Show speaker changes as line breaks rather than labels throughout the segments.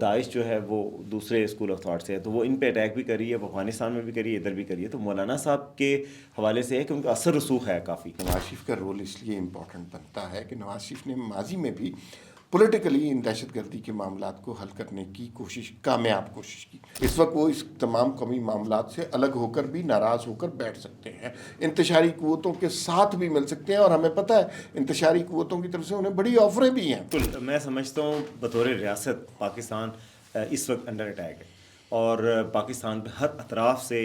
داعش جو ہے وہ دوسرے اسکول آف تھاٹ سے ہے، تو وہ ان پہ اٹیک بھی کری ہے، وہ افغانستان میں بھی کری ہے، ادھر بھی کری ہے. تو مولانا صاحب کے حوالے سے ہے کہ ان کا اثر رسوخ ہے کافی.
نواز شریف کا رول اس لیے امپورٹنٹ بنتا ہے کہ نواز شریف نے ماضی میں بھی پولیٹیکلی ان دہشت گردی کے معاملات کو حل کرنے کی کامیاب کوشش کی. اس وقت وہ اس تمام قومی معاملات سے الگ ہو کر بھی ناراض ہو کر بیٹھ سکتے ہیں، انتشاری قوتوں کے ساتھ بھی مل سکتے ہیں، اور ہمیں پتہ ہے انتشاری قوتوں کی طرف سے انہیں بڑی آفریں بھی ہیں.
میں سمجھتا ہوں بطور ریاست پاکستان اس وقت انڈر اٹیک ہے، اور پاکستان پہ ہر اطراف سے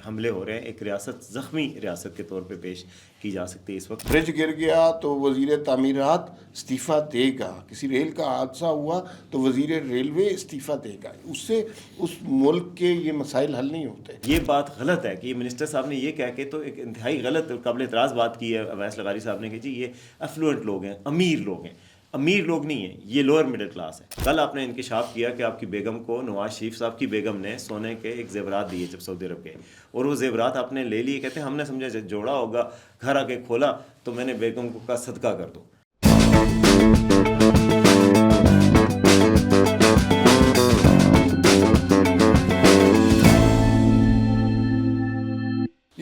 حملے ہو رہے ہیں. ایک ریاست زخمی ریاست کے طور پہ پیش کی جا سکتی ہے اس وقت.
برج گر گیا تو وزیر تعمیرات استعفیٰ دے گا، کسی ریل کا حادثہ ہوا تو وزیر ریلوے استعفیٰ دے گا. اس سے اس ملک کے یہ مسائل حل نہیں ہوتے.
یہ بات غلط ہے کہ یہ منسٹر صاحب نے یہ کہہ کے تو ایک انتہائی غلط قابل اعتراض بات کی ہے اویس لغاری صاحب نے کہ جی یہ افلوئنٹ لوگ ہیں، امیر لوگ ہیں. امیر لوگ نہیں ہیں، یہ لوور مڈل کلاس ہے. کل آپ نے انکشاف کیا کہ آپ کی بیگم کو نواز شریف صاحب کی بیگم نے سونے کے ایک زیورات دیے جب سعودی عرب گئے، اور وہ زیورات آپ نے لے لیے. کہتے ہیں ہم نے سمجھا جوڑا ہوگا، گھر آ کے کھولا تو میں نے بیگم کو کہا صدقہ کر دو.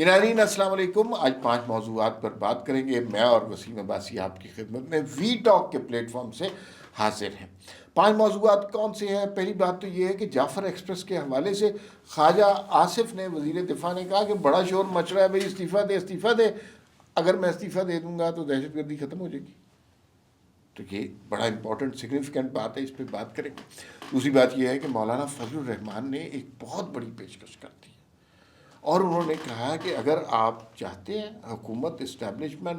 ناظرین السلام علیکم. آج 5 موضوعات پر بات کریں گے. میں اور وسیم عباسی آپ کی خدمت میں وی ٹاک کے پلیٹ فارم سے حاضر ہیں. 5 موضوعات کون سے ہیں؟ پہلی بات تو یہ ہے کہ جعفر ایکسپریس کے حوالے سے خواجہ آصف نے، وزیر دفاع نے کہا کہ بڑا شور مچ رہا ہے بھائی استعفیٰ دے استعفیٰ دے، اگر میں استعفیٰ دے دوں گا تو دہشت گردی ختم ہو جائے گی. تو یہ بڑا امپورٹنٹ سگنیفیکنٹ بات ہے، اس پہ بات کریں گے. دوسری بات یہ ہے کہ مولانا فضل الرحمان نے ایک بہت بڑی پیشکش کر دی، اور انہوں نے کہا کہ اگر آپ چاہتے ہیں حکومت اسٹیبلشمنٹ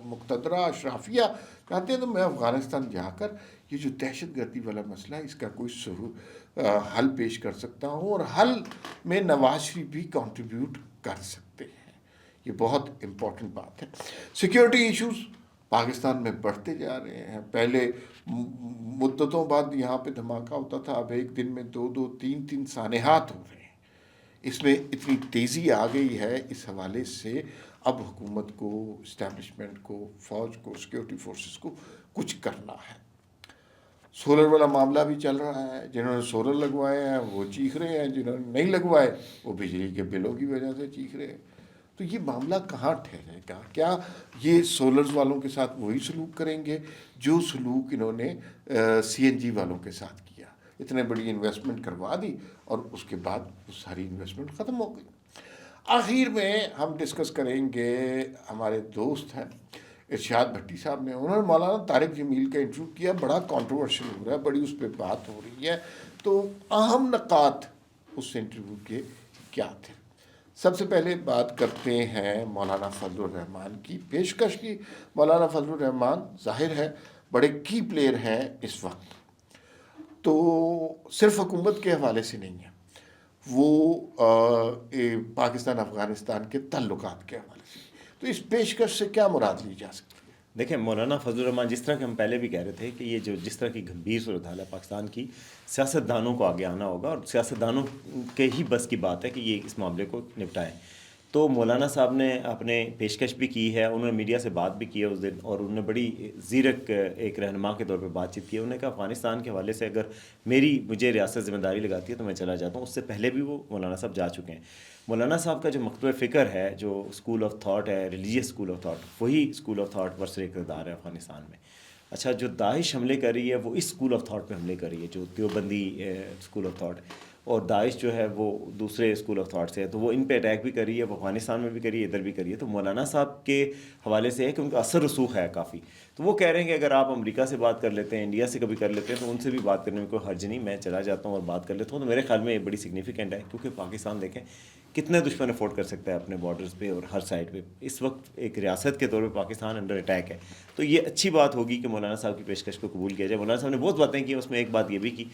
مقتدرہ اشرافیہ چاہتے ہیں تو میں افغانستان جا کر یہ جو دہشت گردی والا مسئلہ ہے اس کا کوئی حل پیش کر سکتا ہوں، اور حل میں نواز شریف بھی کنٹریبیوٹ کر سکتے ہیں. یہ بہت امپورٹنٹ بات ہے. سیکیورٹی ایشوز پاکستان میں بڑھتے جا رہے ہیں. پہلے مدتوں بعد یہاں پہ دھماکہ ہوتا تھا، اب ایک دن میں 2 3 سانحات ہو رہے ہیں. اس میں اتنی تیزی آ گئی ہے. اس حوالے سے اب حکومت کو، اسٹیبلشمنٹ کو، فوج کو، سیکیورٹی فورسز کو کچھ کرنا ہے. سولر والا معاملہ بھی چل رہا ہے. جنہوں نے سولر لگوائے ہیں وہ چیخ رہے ہیں، جنہوں نے نہیں لگوائے وہ بجلی کے بلوں کی وجہ سے چیخ رہے ہیں. تو یہ معاملہ کہاں ٹھہرے گا؟ کیا یہ سولرز والوں کے ساتھ وہی سلوک کریں گے جو سلوک انہوں نے سی این جی والوں کے ساتھ کیا؟ اتنے بڑی انویسٹمنٹ کروا دی اور اس کے بعد وہ ساری انویسٹمنٹ ختم ہو گئی. آخر میں ہم ڈسکس کریں گے، ہمارے دوست ہیں ارشاد بھٹی صاحب نے، انہوں نے مولانا طارق جمیل کا انٹرویو کیا. بڑا کنٹروورشل ہو رہا ہے، بڑی اس پہ بات ہو رہی ہے. تو اہم نکات اس انٹرویو کے کیا تھے؟ سب سے پہلے بات کرتے ہیں مولانا فضل الرحمان کی پیشکش کی. مولانا فضل الرحمان ظاہر ہے بڑے کی پلیئر ہیں اس وقت، تو صرف حکومت کے حوالے سے نہیں ہے، وہ پاکستان افغانستان کے تعلقات کے حوالے سے. تو اس پیشکش سے کیا مراد لی جا سکتی ہے؟
دیکھیں مولانا فضل الرحمان، جس طرح کہ ہم پہلے بھی کہہ رہے تھے کہ یہ جس طرح کی گھمبیر صورتحال ہے پاکستان کی، سیاستدانوں کو آگے آنا ہوگا، اور سیاستدانوں کے ہی بس کی بات ہے کہ یہ اس معاملے کو نپٹائیں. تو مولانا صاحب نے اپنے پیشکش بھی کی ہے، انہوں نے میڈیا سے بات بھی کی ہے اس دن، اور انہوں نے بڑی زیرک ایک رہنما کے طور پہ بات چیت کی ہے. انہوں نے کہا افغانستان کے حوالے سے اگر مجھے ریاست ذمہ داری لگاتی ہے تو میں چلا جاتا ہوں. اس سے پہلے بھی وہ مولانا صاحب جا چکے ہیں. مولانا صاحب کا جو مکتبہ فکر ہے، جو اسکول آف تھاٹ ہے، ریلیجیس اسکول آف تھاٹ، وہی اسکول آف تھاٹ برسر اقتدار ہے افغانستان میں. اچھا، جو داعش حملے کر رہی ہے وہ اس اسکول آف تھاٹ پہ حملے کر رہی ہے، جو دیوبندی اسکول آف تھاٹ ہے، اور داعش جو ہے وہ دوسرے اسکول آف تھاٹ سے ہے. تو وہ ان پہ اٹیک بھی کر رہی ہے، وہ افغانستان میں بھی کر رہی ہے، ادھر بھی کر رہی ہے. تو مولانا صاحب کے حوالے سے ہے کہ ان کا اثر رسوخ ہے کافی. تو وہ کہہ رہے ہیں کہ اگر آپ امریکہ سے بات کر لیتے ہیں، انڈیا سے کبھی کر لیتے ہیں، تو ان سے بھی بات کرنے میں کوئی حرج نہیں، میں چلا جاتا ہوں اور بات کر لیتا ہوں. تو میرے خیال میں یہ بڑی سگنیفیکنٹ ہے، کیونکہ پاکستان دیکھیں کتنے دشمن افورڈ کر سکتا ہے اپنے بارڈرز پہ اور ہر سائڈ پہ. اس وقت ایک ریاست کے طور پہ پاکستان انڈر اٹیک ہے. تو یہ اچھی بات ہوگی کہ مولانا صاحب کی پیشکش کو قبول کیا جائے. مولانا صاحب نے بہت باتیں کی، اس میں ایک بات یہ بھی کی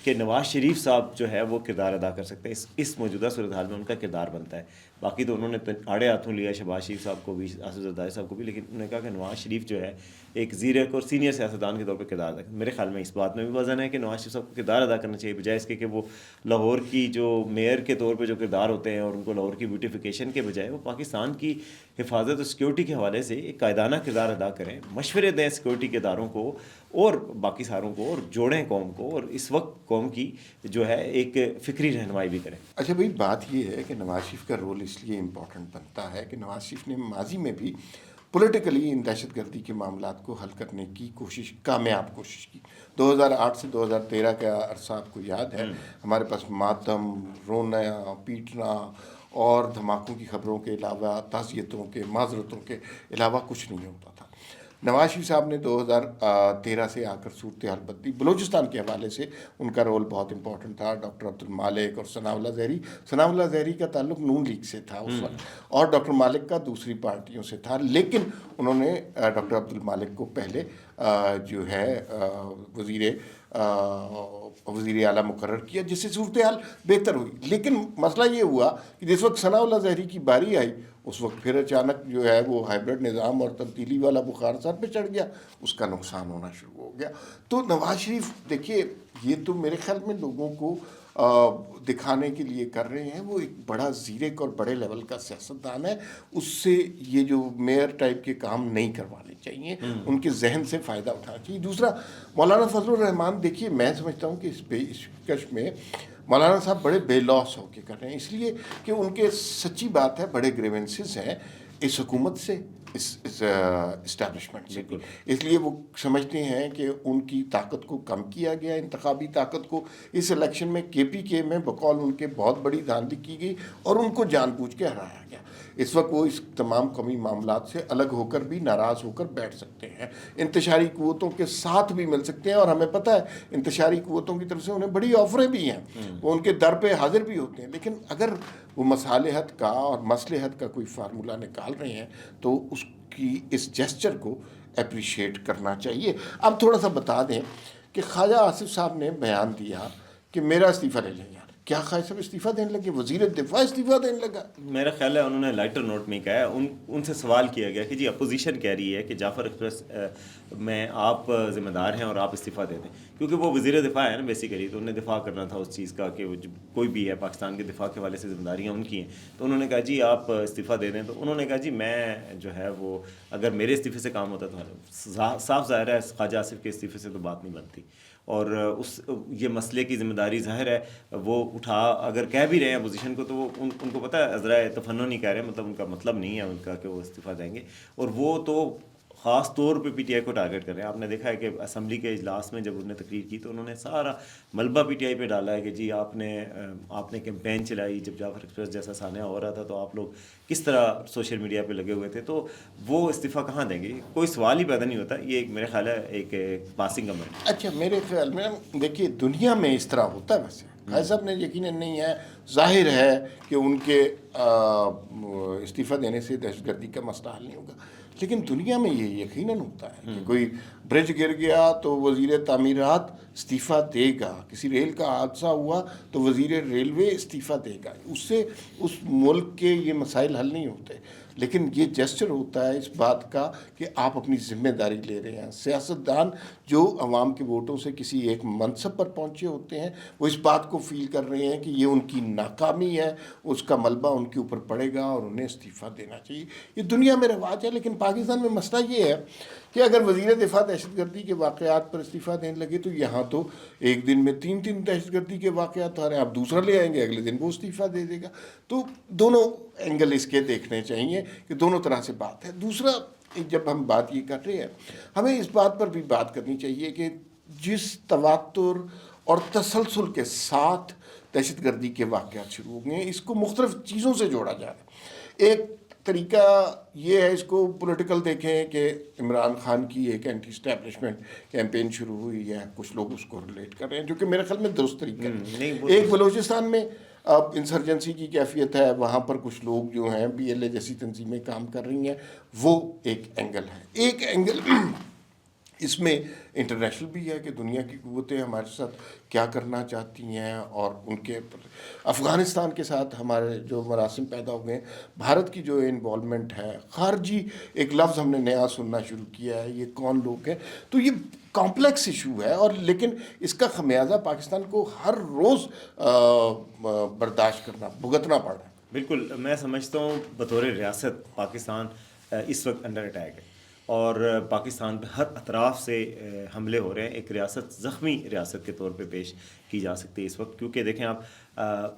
کہ نواز شریف صاحب جو ہے وہ کردار ادا کر سکتے ہیں، اس موجودہ صورتحال میں ان کا کردار بنتا ہے. باقی تو انہوں نے آڑے ہاتھوں لیا شہباز شریف صاحب کو بھی، آصف زرداری صاحب کو بھی، لیکن انہوں نے کہا کہ نواز شریف جو ہے ایک زیرک اور سینئر سیاستدان کے طور پہ کردار ادا کریں. میرے خیال میں اس بات میں بھی وزن ہے کہ نواز شریف صاحب کو کردار ادا کرنا چاہیے, بجائے اس کے کہ وہ لاہور کی جو میئر کے طور پہ جو کردار ہوتے ہیں اور ان کو لاہور کی بیوٹیفیکیشن کے بجائے وہ پاکستان کی حفاظت اور سیکیورٹی کے حوالے سے ایک قائدانہ کردار ادا کریں, مشورے دیں سیکیورٹی کے اداروں کو اور باقی ساروں کو, اور جوڑیں قوم کو, اور اس وقت قوم کی جو ہے ایک فکری رہنمائی بھی کریں.
اچھا بھائی, بات یہ ہے کہ نواز شریف کا رول اس لیے امپورٹنٹ بنتا ہے کہ نواز شریف نے ماضی میں بھی پولیٹیکلی ان دہشت گردی کے معاملات کو حل کرنے کی کامیاب کوشش کی. 2008 سے 2013 کا عرصہ آپ کو یاد ہے, ہمارے پاس ماتم, رونا, پیٹنا اور دھماکوں کی خبروں کے علاوہ, تعزیتوں کے, معذرتوں کے علاوہ کچھ نہیں ہوتا تھا. نواز شریف صاحب نے 2013 سے آ کر صورتحال بدلی. بلوچستان کے حوالے سے ان کا رول بہت امپورٹنٹ تھا. ڈاکٹر عبد المالک اور ثناء اللہ زہری کا تعلق نون لیگ سے تھا اس وقت, اور ڈاکٹر مالک کا دوسری پارٹیوں سے تھا, لیکن انہوں نے ڈاکٹر عبد المالک کو پہلے جو ہے وزیر اعلیٰ مقرر کیا, جس سے صورتحال بہتر ہوئی. لیکن مسئلہ یہ ہوا کہ جس وقت ثناء اللہ زہری کی باری آئی, اس وقت پھر اچانک جو ہے وہ ہائیبرڈ نظام اور تبدیلی والا بخار سر پہ چڑھ گیا, اس کا نقصان ہونا شروع ہو گیا. تو نواز شریف دیکھیے, یہ تو میرے خیال میں لوگوں کو دکھانے کے لیے کر رہے ہیں, وہ ایک بڑا زیرک اور بڑے لیول کا سیاستدان ہے. اس سے یہ جو میئر ٹائپ کے کام نہیں کروانے چاہیے, ان کے ذہن سے فائدہ اٹھانا چاہیے. دوسرا, مولانا فضل الرحمان, دیکھیے میں سمجھتا ہوں کہ اس کش میں مولانا صاحب بڑے بے لوس ہو کے کر رہے ہیں, اس لیے کہ ان کے سچی بات ہے بڑے گریونسز ہیں اس حکومت سے, اس اسٹیبلشمنٹ سے. اس لیے وہ سمجھتے ہیں کہ ان کی طاقت کو کم کیا گیا, انتخابی طاقت کو. اس الیکشن میں KPK میں بقول ان کے بہت بڑی دھاندلی کی گئی اور ان کو جان بوجھ کے ہرایا گیا. اس وقت وہ اس تمام قومی معاملات سے الگ ہو کر بھی ناراض ہو کر بیٹھ سکتے ہیں, انتشاری قوتوں کے ساتھ بھی مل سکتے ہیں. اور ہمیں پتہ ہے انتشاری قوتوں کی طرف سے انہیں بڑی آفریں بھی ہیں, وہ ان کے در پہ حاضر بھی ہوتے ہیں. لیکن اگر وہ مصالحت کا اور مصلحت کا کوئی فارمولہ نکال رہے ہیں تو اس کی اس جیسچر کو اپریشیٹ کرنا چاہیے. اب تھوڑا سا بتا دیں کہ خواجہ آصف صاحب نے بیان دیا کہ میرا استعفیٰ لے لیں. یار کیا خواجہ صاحب استعفیٰ دینے لگے, وزیر دفاع استعفیٰ دینے لگا؟
میرا خیال ہے انہوں نے لائٹر نوٹ میں کہا ہے, ان سے سوال کیا گیا کہ جی اپوزیشن کہہ رہی ہے کہ جعفر ایکسپریس میں آپ ذمہ دار ہیں اور آپ استعفیٰ دے دیں, کیونکہ وہ وزیر دفاع ہے نا بیسیکلی, تو انہیں دفاع کرنا تھا اس چیز کا کہ کوئی بھی ہے پاکستان کے دفاع کے حوالے سے ذمہ داریاں ان کی ہیں. تو انہوں نے کہا جی آپ استعفیٰ دے دیں. تو انہوں نے کہا جی میں جو ہے وہ اگر میرے استعفے سے کام ہوتا تو صاف ظاہر ہے خواجہ آصف کے استعفے سے تو بات نہیں بنتی, اور یہ مسئلے کی ذمہ داری ظاہر ہے وہ اٹھا, اگر کہہ بھی رہے ہیں اپوزیشن کو تو وہ ان کو پتہ ہے عذرائے تفنن نہیں کہہ رہے, مطلب ان کا مطلب نہیں ہے ان کا کہ وہ استعفیٰ دیں گے. اور وہ تو خاص طور پہ PTI کو ٹارگٹ کر رہے ہیں. آپ نے دیکھا ہے کہ اسمبلی کے اجلاس میں جب انہوں نے تقریر کی تو انہوں نے سارا ملبہ PTI پہ ڈالا ہے کہ جی آپ نے کیمپین چلائی جب جعفر ایکسپریس جیسا سانحہ ہو رہا تھا, تو آپ لوگ کس طرح سوشل میڈیا پہ لگے ہوئے تھے, تو وہ استعفیٰ کہاں دیں گے؟ کوئی سوال ہی پیدا نہیں ہوتا. یہ ایک میرے خیال ہے ایک پاسنگ کمنٹ.
اچھا میرے خیال میں دیکھیے دنیا میں اس طرح ہوتا ہے. ویسے خواجہ صاحب نے یقیناً نہیں ہے, ظاہر ہے کہ ان کے استعفیٰ دینے سے دہشت گردی کا مسئلہ حل نہیں ہوگا, لیکن دنیا میں یہ یقیناً ہوتا ہے کہ کوئی برج گر گیا تو وزیر تعمیرات استعفیٰ دے گا, کسی ریل کا حادثہ ہوا تو وزیر ریلوے استعفیٰ دے گا. اس سے اس ملک کے یہ مسائل حل نہیں ہوتے. لیکن یہ جیسچر ہوتا ہے اس بات کا کہ آپ اپنی ذمہ داری لے رہے ہیں. سیاستدان جو عوام کے ووٹوں سے کسی ایک منصب پر پہنچے ہوتے ہیں, وہ اس بات کو فیل کر رہے ہیں کہ یہ ان کی ناکامی ہے, اس کا ملبہ ان کے اوپر پڑے گا اور انہیں استعفیٰ دینا چاہیے. یہ دنیا میں رواج ہے. لیکن پاکستان میں مسئلہ یہ ہے کہ اگر وزیر دفاع دہشت گردی کے واقعات پر استعفیٰ دینے لگے تو یہاں تو ایک دن میں 3 دہشت گردی کے واقعات آ رہے ہیں, آپ دوسرا لے آئیں گے, اگلے دن وہ استعفیٰ دے دے گا. تو دونوں اینگل اس کے دیکھنے چاہیے کہ دونوں طرح سے بات ہے. دوسرا, جب ہم بات یہ کر رہے ہیں, ہمیں اس بات پر بھی بات کرنی چاہیے کہ جس تواتر اور تسلسل کے ساتھ دہشت گردی کے واقعات شروع ہو گئے ہیں, اس کو مختلف چیزوں سے جوڑا جا رہا ہے. ایک طریقہ یہ ہے, اس کو پولیٹیکل دیکھیں کہ عمران خان کی ایک اینٹی اسٹیبلشمنٹ کیمپین شروع ہوئی ہے, کچھ لوگ اس کو ریلیٹ کر رہے ہیں, جو کہ میرے خیال میں درست طریقہ ہے. ایک بلوچستان میں اب انسرجنسی کی کیفیت ہے, وہاں پر کچھ لوگ جو ہیں BLA جیسی تنظیمیں کام کر رہی ہیں, وہ ایک اینگل ہے. ایک اینگل اس میں انٹرنیشنل بھی ہے کہ دنیا کی قوتیں ہمارے ساتھ کیا کرنا چاہتی ہیں، اور ان کے افغانستان کے ساتھ ہمارے جو مراسم پیدا ہو گئے ہیں، بھارت کی جو انوالومنٹ ہے، خارجی ایک لفظ ہم نے نیا سننا شروع کیا ہے، یہ کون لوگ ہیں. تو یہ کمپلیکس ایشو ہے، اور لیکن اس کا خمیازہ پاکستان کو ہر روز برداشت کرنا، بھگتنا پڑ رہا ہے.
بالکل، میں سمجھتا ہوں بطور ریاست پاکستان اس وقت انڈر اٹیک ہے، اور پاکستان پہ ہر اطراف سے حملے ہو رہے ہیں. ایک ریاست زخمی ریاست کے طور پہ پیش کی جا سکتی ہے اس وقت، کیونکہ دیکھیں آپ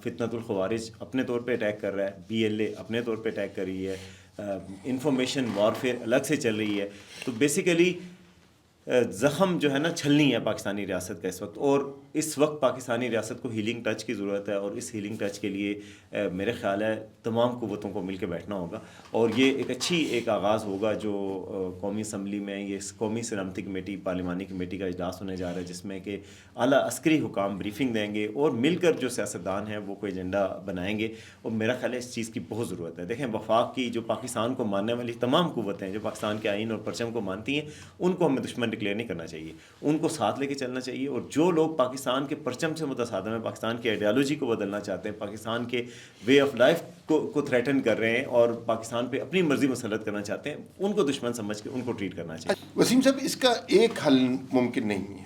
فتنۃ الخوارج اپنے طور پہ اٹیک کر رہا ہے، BLA اپنے طور پہ اٹیک کر رہی ہے، انفارمیشن وارفیئر الگ سے چل رہی ہے. تو بیسیکلی زخم جو ہے نا چھلنی ہے پاکستانی ریاست کا اس وقت، اور اس وقت پاکستانی ریاست کو ہیلنگ ٹچ کی ضرورت ہے. اور اس ہیلنگ ٹچ کے لیے میرے خیال ہے تمام قوتوں کو مل کے بیٹھنا ہوگا، اور یہ ایک آغاز ہوگا جو قومی اسمبلی میں یہ قومی سلامتی کمیٹی پارلیمانی کمیٹی کا اجلاس ہونے جا رہا ہے، جس میں کہ اعلیٰ عسکری حکام بریفنگ دیں گے، اور مل کر جو سیاستدان ہیں وہ کوئی ایجنڈا بنائیں گے. اور میرا خیال ہے اس چیز کی بہت ضرورت ہے. دیکھیں وفاق کی جو پاکستان کو ماننے والی تمام قوتیں جو پاکستان کے آئین اور پرچم کو مانتی ہیں، ان کو ہمیں دشمن ڈکلیئر نہیں کرنا چاہیے، ان کو ساتھ لے کے چلنا چاہیے. اور جو لوگ پاکستان کے پرچم سے متصادم ہیں، پاکستان کی آئیڈیالوجی کو بدلنا چاہتے ہیں، پاکستان کے وے آف لائف کو تھریٹن کر رہے ہیں اور پاکستان پہ اپنی مرضی مسلط کرنا چاہتے ہیں، ان کو دشمن سمجھ کے ان کو ٹریٹ کرنا چاہیے.
وسیم صاحب، اس کا ایک حل ممکن نہیں ہے.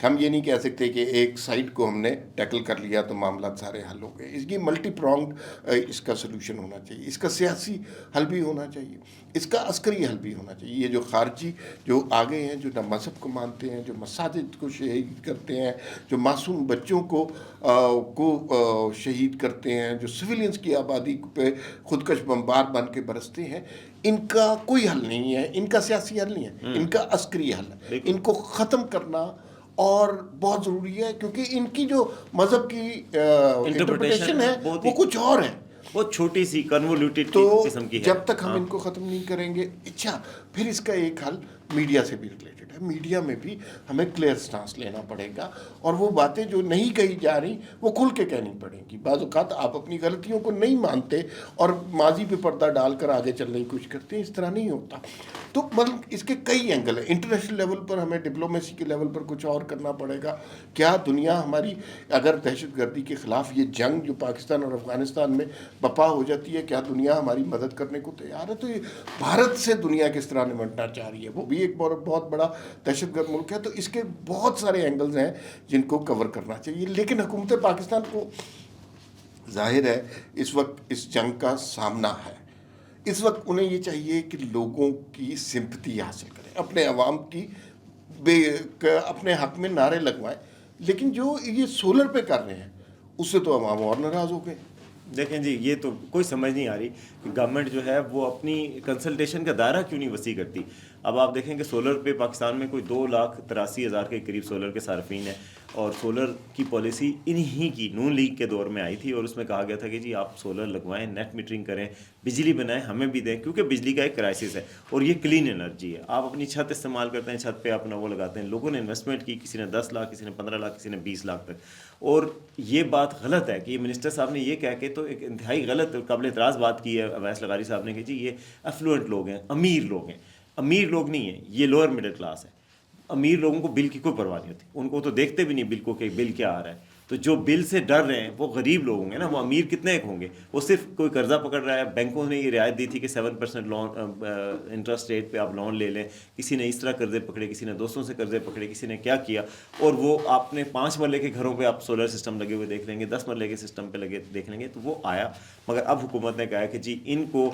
ہم یہ نہیں کہہ سکتے کہ ایک سائڈ کو ہم نے ٹیکل کر لیا تو معاملات سارے حل ہو گئے. اس کی ملٹی پرونگڈ اس کا سلوشن ہونا چاہیے. اس کا سیاسی حل بھی ہونا چاہیے، اس کا عسکری حل بھی ہونا چاہیے. یہ جو خارجی جو آگے ہیں، جو نہ مذہب کو مانتے ہیں، جو مساجد کو شہید کرتے ہیں، جو معصوم بچوں کو شہید کرتے ہیں، جو سویلینز کی آبادی پہ خودکش بمبار بن کے برستے ہیں، ان کا کوئی حل نہیں ہے. ان کا سیاسی حل نہیں ہے، ان کا عسکری حل ہے. ان کو ختم کرنا اور بہت ضروری ہے، کیونکہ ان کی جو مذہب کی انٹرپریٹیشن ہے وہ کچھ اور ہے،
بہت چھوٹی سی کنولیوٹیڈ
تو
قسم کی ہے.
جب تک ہم ان کو ختم نہیں کریں گے. اچھا، پھر اس کا ایک حل میڈیا سے بھی ریلیٹڈ ہے. میڈیا میں بھی ہمیں کلیئر سٹانس لینا پڑے گا، اور وہ باتیں جو نہیں کہی جا رہی وہ کھل کے کہنی پڑیں گی. بعض اوقات آپ اپنی غلطیوں کو نہیں مانتے اور ماضی پہ پردہ ڈال کر آگے چلنے کی کوشش کرتے ہیں. اس طرح نہیں ہوتا. تو مطلب اس کے کئی اینگل ہیں. انٹرنیشنل لیول پر ہمیں ڈپلومیسی کے لیول پر کچھ اور کرنا پڑے گا. کیا دنیا ہماری اگر دہشت گردی کے خلاف یہ جنگ جو پاکستان اور افغانستان میں بپا ہو جاتی ہے، کیا دنیا ہماری مدد کرنے کو تیار ہے؟ تو یہ بھارت سے دنیا کس طرح نمٹنا چاہ رہی ہے؟ وہ بھی ایک بہت بڑا دہشت گرد ملک ہے. تو اس کے بہت سارے اینگلز ہیں جن کو کور کرنا چاہیے. لیکن حکومت پاکستان کو ظاہر ہے اس وقت اس جنگ کا سامنا ہے. اس وقت انہیں یہ چاہیے کہ لوگوں کی سمپتی حاصل کریں، اپنے عوام کی اپنے حق میں نعرے لگوائیں. لیکن جو یہ سولر پہ کر رہے ہیں اس سے تو عوام اور ناراض ہو گئے.
دیکھیں جی، یہ تو کوئی سمجھ نہیں آ رہی کہ گورنمنٹ جو ہے وہ اپنی کنسلٹیشن کا دائرہ کیوں نہیں وسیع کرتی. اب آپ دیکھیں کہ سولر پہ پاکستان میں کوئی 2,83,000 کے قریب سولر کے صارفین ہیں، اور سولر کی پالیسی انہی کی نون لیگ کے دور میں آئی تھی، اور اس میں کہا گیا تھا کہ جی آپ سولر لگوائیں، نیٹ میٹرنگ کریں، بجلی بنائیں، ہمیں بھی دیں، کیونکہ بجلی کا ایک کرائسس ہے اور یہ کلین انرجی ہے. آپ اپنی چھت استعمال کرتے ہیں، چھت پہ اپنا وہ لگاتے ہیں. لوگوں نے انویسٹمنٹ کی، کسی نے 10 لاکھ، کسی نے 15 لاکھ، کسی نے 20 لاکھ تک. اور یہ بات غلط ہے کہ یہ منسٹر صاحب نے یہ کہہ کے تو ایک انتہائی غلط قابل اعتراض بات کی ہے اویس لغاری صاحب نے کہ جی یہ افلوئنٹ لوگ ہیں، امیر لوگ ہیں. امیر لوگ نہیں ہیں، یہ لوور مڈل کلاس ہے. امیر لوگوں کو بل کی کوئی پرواہ نہیں ہوتی، ان کو تو دیکھتے بھی نہیں بل کو کہ بل کیا آ رہا ہے. تو جو بل سے ڈر رہے ہیں وہ غریب لوگ ہوں گے نا. وہ امیر کتنے ایک ہوں گے؟ وہ صرف کوئی قرضہ پکڑ رہا ہے. بینکوں نے یہ رعایت دی تھی کہ 7% لون انٹرسٹ ریٹ پہ آپ لون لے لیں. کسی نے اس طرح قرضے پکڑے، کسی نے دوستوں سے قرضے پکڑے، کسی نے کیا کیا. اور وہ آپ نے 5 مرلے کے گھروں پہ آپ سولر سسٹم لگے ہوئے دیکھ لیں گے، 10 مرلے کے سسٹم پہ لگے دیکھ لیں گے. تو وہ آیا، مگر اب حکومت نے کہا ہے کہ جی ان کو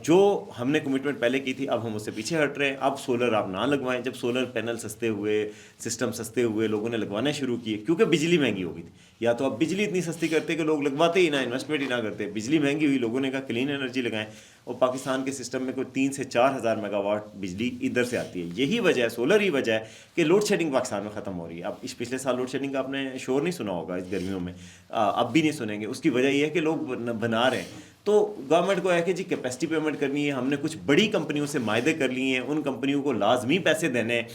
جو ہم نے کمٹمنٹ پہلے کی تھی اب ہم اس سے پیچھے ہٹ رہے ہیں. اب سولر آپ نہ لگوائیں. جب سولر پینل سستے ہوئے، سسٹم سستے ہوئے، لوگوں نے لگوانے شروع کیے، کیونکہ بجلی مہنگی ہو گئی تھی. یا تو اب بجلی اتنی سستی کرتے کہ لوگ لگواتے ہی نہ، انویسٹمنٹ ہی نہ کرتے. بجلی مہنگی ہوئی، لوگوں نے کہا کلین انرجی لگائیں. اور پاکستان کے سسٹم میں کوئی 3 سے 4 ہزار میگا واٹ بجلی ادھر سے آتی ہے. یہی وجہ ہے، سولر ہی وجہ ہے کہ لوڈ شیڈنگ پاکستان میں ختم ہو رہی ہے. اب اس پچھلے سال لوڈ شیڈنگ کا آپ نے شور نہیں سنا ہوگا اس گرمیوں میں، اب بھی نہیں سنیں گے. اس کی وجہ یہ ہے کہ لوگ بنا رہے ہیں. تو گورنمنٹ کو ہے کہ جی کیپیسٹی پیمنٹ کرنی ہے. ہم نے کچھ بڑی کمپنیوں سے معاہدے کر لیے ہیں، ان کمپنیوں کو لازمی پیسے دینے ہیں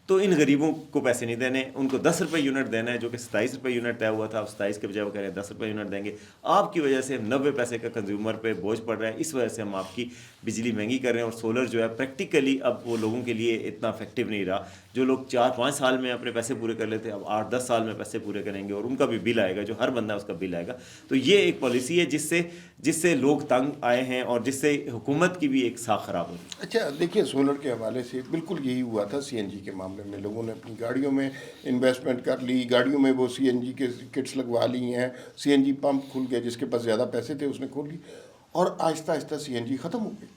تو ان غریبوں کو پیسے نہیں دینے, ان کو 10 روپے یونٹ دینا ہے جو کہ 27 روپے یونٹ طے ہوا تھا, اب 27 کے بجائے وہ کہہ رہے ہیں 10 روپے یونٹ دیں گے. آپ کی وجہ سے 90 پیسے کا کنزیومر پہ بوجھ پڑ رہا ہے, اس وجہ سے ہم آپ کی بجلی مہنگی کر رہے ہیں. اور سولر جو ہے پریکٹیکلی اب وہ لوگوں کے لیے اتنا افیکٹو نہیں رہا. جو لوگ 4-5 سال میں اپنے پیسے پورے کر لیتے اب 8-10 سال میں پیسے پورے کریں گے, اور ان کا بھی بل آئے گا, جو ہر بندہ اس کا بل آئے گا. تو یہ ایک پالیسی ہے جس سے لوگ تنگ آئے ہیں اور جس سے حکومت کی بھی ایک ساکھ خراب ہوئی.
اچھا دیکھیے, سولر کے حوالے سے بالکل یہی ہوا تھا سی این جی کے معاملے میں. لوگوں نے اپنی گاڑیوں میں انویسٹمنٹ کر لی, گاڑیوں میں وہ سی این جی کے کٹس لگوا لی ہیں, سی این جی پمپ کھل گئے, جس کے پاس زیادہ پیسے تھے اس نے کھول لی, اور آہستہ آہستہ سی این جی ختم ہو گئی.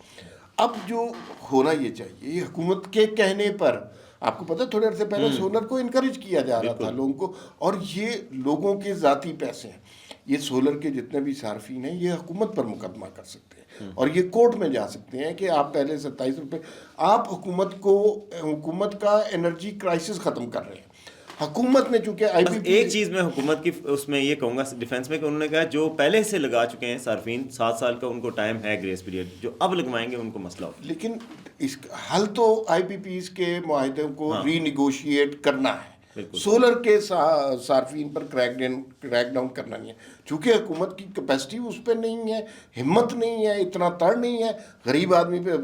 اب جو ہونا یہ چاہیے, یہ حکومت کے کہنے پر, آپ کو پتہ تھوڑے عرصے پہلے سولر کو انکریج کیا جا رہا تھا لوگوں کو, اور یہ لوگوں کے ذاتی پیسے ہیں. یہ سولر کے جتنے بھی صارفین ہیں یہ حکومت پر مقدمہ کر سکتے ہیں اور یہ کورٹ میں جا سکتے ہیں کہ آپ پہلے 27 روپے, آپ حکومت کا انرجی کرائسس ختم کر رہے ہیں. حکومت نے چونکہ آئی
بس ایک چیز میں حکومت کی اس میں یہ کہوں گا ڈیفینس میں, کہ انہوں نے کہا جو پہلے سے لگا چکے ہیں صارفین 7 سال کا, ان کو ٹائم ہے گریس پیریڈ, جو اب لگوائیں گے ان کو مسئلہ ہوگا.
لیکن اس حل تو آئی پی پیز کے معاہدوں کو ری نیگوشیٹ کرنا ہے. سولر کے صارفین پر کریک ڈاؤن کرنا نہیں ہے, چونکہ حکومت کی کیپیسٹی اس پہ نہیں ہے, ہمت نہیں ہے, اتنا تڑ نہیں ہے, غریب آدمی پہ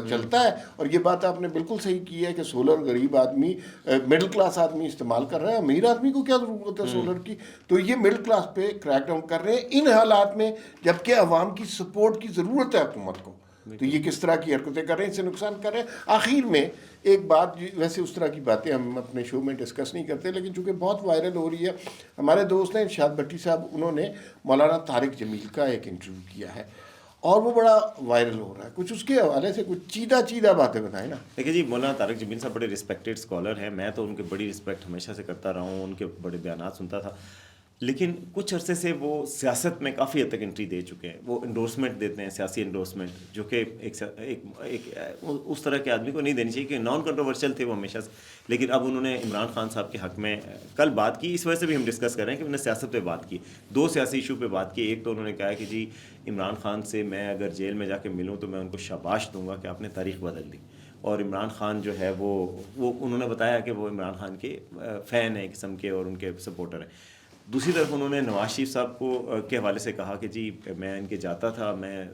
چلتا ہے. اور یہ بات آپ نے بالکل صحیح کی ہے کہ سولر غریب آدمی, مڈل کلاس آدمی استعمال کر رہا ہے, امیر آدمی کو کیا ضرورت ہے سولر کی. تو یہ مڈل کلاس پہ کریک ڈاؤن کر رہے ہیں ان حالات میں, جبکہ عوام کی سپورٹ کی ضرورت ہے حکومت کو. تو یہ کس طرح کی حرکتیں کر رہے ہیں, اس سے نقصان کر رہے ہیں. آخر میں ایک بات, ویسے اس طرح کی باتیں ہم اپنے شو میں ڈسکس نہیں کرتے, لیکن چونکہ بہت وائرل ہو رہی ہے, ہمارے دوست ہیں ارشاد بھٹی صاحب, انہوں نے مولانا طارق جمیل کا ایک انٹرویو کیا ہے اور وہ بڑا وائرل ہو رہا ہے. کچھ اس کے حوالے سے کچھ چیدہ باتیں بتائیں نا.
دیکھیے جی, مولانا طارق جمیل صاحب بڑے رسپیکٹڈ اسکالر ہیں, میں تو ان کی بڑی رسپیکٹ ہمیشہ سے کرتا رہا ہوں, ان کے بڑے بیانات سنتا تھا. لیکن کچھ عرصے سے وہ سیاست میں کافی حد تک انٹری دے چکے ہیں. وہ انڈورسمنٹ دیتے ہیں, سیاسی انڈورسمنٹ, جو کہ ایک اس طرح کے آدمی کو نہیں دینی چاہیے, کہ نان کنٹروورشل تھے وہ ہمیشہ سے. لیکن اب انہوں نے عمران خان صاحب کے حق میں کل بات کی, اس وجہ سے بھی ہم ڈسکس کر رہے ہیں کہ انہوں نے سیاست پہ بات کی, 2 سیاسی ایشو پہ بات کی. ایک تو انہوں نے کہا کہ جی عمران خان سے میں اگر جیل میں جا کے ملوں تو میں ان کو شاباش دوں گا کہ آپ نے تاریخ بدل دی. اور عمران خان جو ہے وہ انہوں نے بتایا کہ وہ عمران خان کے فین ہیں قسم کے, اور ان کے سپورٹر ہیں. دوسری طرف انہوں نے نواز شریف صاحب کے حوالے سے کہا کہ جی میں ان کے جاتا تھا, میں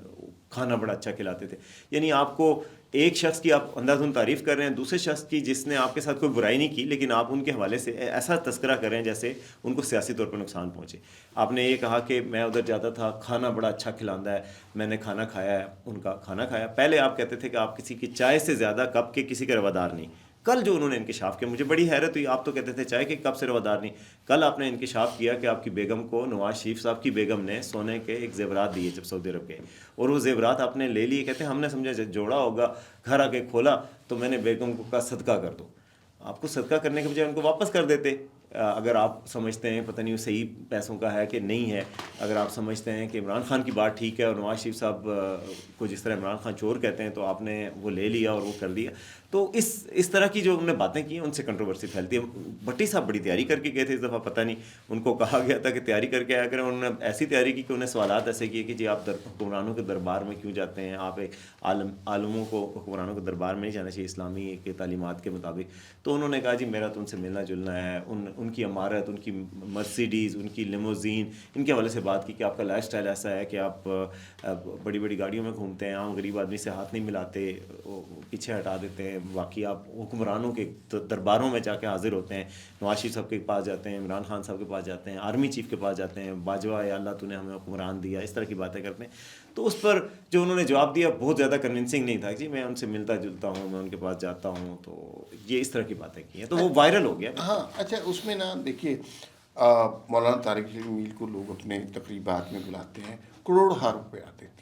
کھانا بڑا اچھا کھلاتے تھے. یعنی آپ کو ایک شخص کی آپ اندھا تعریف کر رہے ہیں, دوسرے شخص کی جس نے آپ کے ساتھ کوئی برائی نہیں کی, لیکن آپ ان کے حوالے سے ایسا تذکرہ کر رہے ہیں جیسے ان کو سیاسی طور پر نقصان پہنچے. آپ نے یہ کہا کہ میں ادھر جاتا تھا, کھانا بڑا اچھا کھلاندا ہے, میں نے کھانا کھایا ہے, ان کا کھانا کھایا. پہلے آپ کہتے تھے کہ آپ کسی کی چائے سے زیادہ کپ کے کسی کے روادار نہیں. کل جو انہوں نے انکشاف کیا, مجھے بڑی حیرت ہوئی, آپ تو کہتے تھے چائے کے کپ سے روادار نہیں. کل آپ نے انکشاف کیا کہ آپ کی بیگم کو نواز شریف صاحب کی بیگم نے سونے کے ایک زیورات دیے جب سعودی عرب گئے, اور وہ زیورات آپ نے لے لیے. کہتے ہیں ہم نے سمجھا جوڑا ہوگا, گھر آ کے کھولا تو میں نے بیگم کو کہا صدقہ کر دو. آپ کو صدقہ کرنے کے بجائے ان کو واپس کر دیتے. اگر آپ سمجھتے ہیں پتہ نہیں وہ صحیح پیسوں کا ہے کہ نہیں ہے, اگر آپ سمجھتے ہیں کہ عمران خان کی بات ٹھیک ہے اور نواز شریف صاحب کو جس طرح عمران خان چور کہتے ہیں, تو آپ نے وہ لے لیا اور وہ کر دیا. تو اس طرح کی جو انہوں نے باتیں کی ہیں ان سے کنٹروورسی پھیلتی ہے. بھٹی صاحب بڑی تیاری کر کے گئے تھے اس دفعہ, پتہ نہیں ان کو کہا گیا تھا کہ تیاری کر کے آیا کریں. انہوں نے ایسی تیاری کی کہ انہیں سوالات ایسے کیے کہ جی آپ حکمرانوں کے دربار میں کیوں جاتے ہیں, آپ ایک عالموں کو حکمرانوں کے دربار میں نہیں جانا چاہیے اسلامی کے تعلیمات کے مطابق. تو انہوں نے کہا جی میرا تو ان سے ملنا جلنا ہے, ان کی عمارت, ان کی مرسیڈیز, ان کی لیموزین, ان کے حوالے سے بات کی کہ آپ کا لائف سٹائل ایسا ہے کہ آپ بڑی بڑی گاڑیوں میں گھومتے ہیں, عام غریب آدمی سے ہاتھ نہیں ملاتے, پیچھے ہٹا دیتے ہیں. باقی آپ حکمرانوں کے درباروں میں جا کے حاضر ہوتے ہیں, نواز شریف صاحب کے پاس جاتے ہیں, عمران خان صاحب کے پاس جاتے ہیں, آرمی چیف کے پاس جاتے ہیں, باجوہ یا اللہ تو نے ہمیں حکمران دیا, اس طرح کی باتیں کرتے ہیں. تو اس پر جو انہوں نے جواب دیا بہت زیادہ کنونسنگ نہیں تھا. جی میں ان سے ملتا جلتا ہوں, میں ان کے پاس جاتا ہوں, تو یہ اس طرح کی باتیں کی ہیں, تو وہ وائرل ہو گیا.
ہاں اچھا, اس میں نا دیکھیے مولانا طارق جمیل کو لوگ اپنے تقریبات میں بلاتے ہیں, کروڑہا روپیہ دیتے ہیں.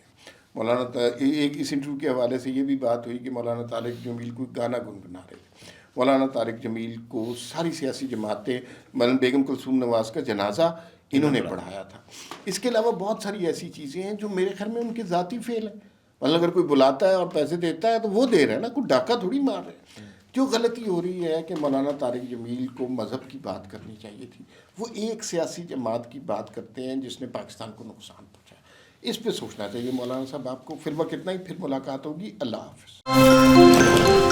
مولانا ایک اس انٹرویو کے حوالے سے یہ بھی بات ہوئی کہ مولانا طارق جمیل کوئی گانا گنگنا رہے تھے. مولانا طارق جمیل کو ساری سیاسی جماعتیں, مولانا بیگم کلثوم نواز کا جنازہ انہوں نے پڑھایا تھا. اس کے علاوہ بہت ساری ایسی چیزیں ہیں جو میرے خیال میں ان کے ذاتی فعل ہیں. مطلب اگر کوئی بلاتا ہے اور پیسے دیتا ہے تو وہ دے رہا ہے نا, کوئی ڈاکہ تھوڑی مار رہے ہیں. جو غلطی ہو رہی ہے کہ مولانا طارق جمیل کو مذہب کی بات کرنی چاہیے تھی, وہ ایک سیاسی جماعت کی بات کرتے ہیں جس نے پاکستان کو نقصان پہنچایا. اس پہ سوچنا چاہیے مولانا صاحب آپ کو. فی الوقت اتنا ہی, پھر ملاقات ہوگی. اللہ حافظ.